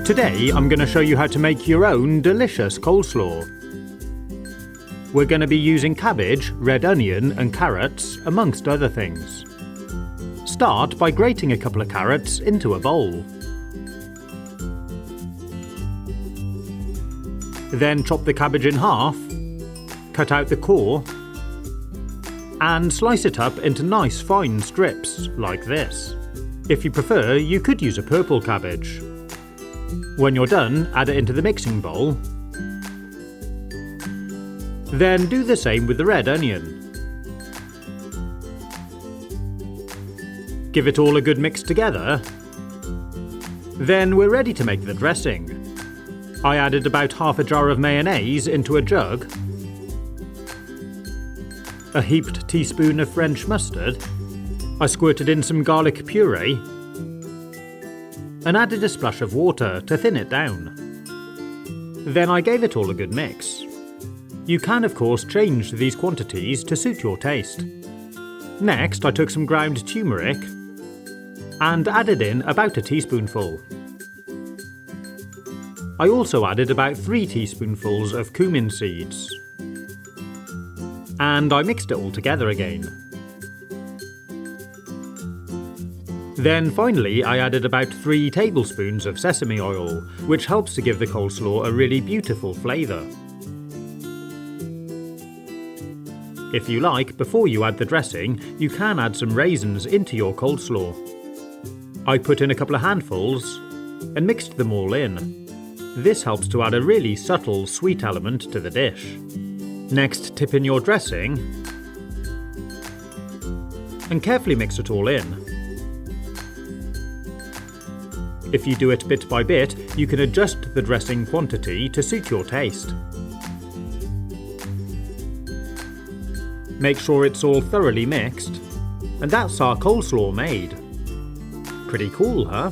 Today I'm going to show you how to make your own delicious coleslaw. We're going to be using cabbage, red onion and carrots, amongst other things. Start by grating a couple of carrots into a bowl. Then chop the cabbage in half, cut out the core, and slice it up into nice fine strips, like this. If you prefer, you could use a purple cabbage. When you're done, add it into the mixing bowl. Then do the same with the red onion. Give it all a good mix together. Then we're ready to make the dressing. I added about half a jar of mayonnaise into a jug, a heaped teaspoon of French mustard. I squirted in some garlic puree and added a splash of water to thin it down. Then I gave it all a good mix. You can of course change these quantities to suit your taste. Next I took some ground turmeric and added in about a teaspoonful. I also added about 3 teaspoonfuls of cumin seeds. And I mixed it all together again. Then finally I added about 3 tablespoons of sesame oil, which helps to give the coleslaw a really beautiful flavour. If you like, before you add the dressing, you can add some raisins into your coleslaw. I put in a couple of handfuls and mixed them all in. This helps to add a really subtle sweet element to the dish. Next, tip in your dressing and carefully mix it all in. If you do it bit by bit, you can adjust the dressing quantity to suit your taste. Make sure it's all thoroughly mixed, and that's our coleslaw made. Pretty cool, huh?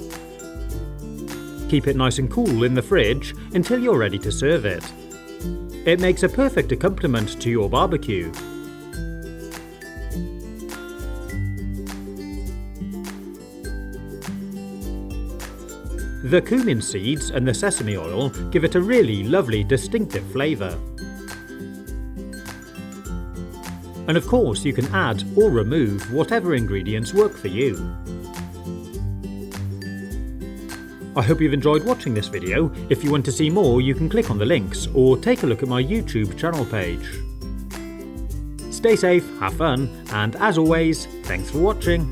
Keep it nice and cool in the fridge until you're ready to serve it. It makes a perfect accompaniment to your barbecue. The cumin seeds and the sesame oil give it a really lovely distinctive flavour. And of course you can add or remove whatever ingredients work for you. I hope you've enjoyed watching this video. If you want to see more, you can click on the links or take a look at my YouTube channel page. Stay safe, have fun, and as always, thanks for watching.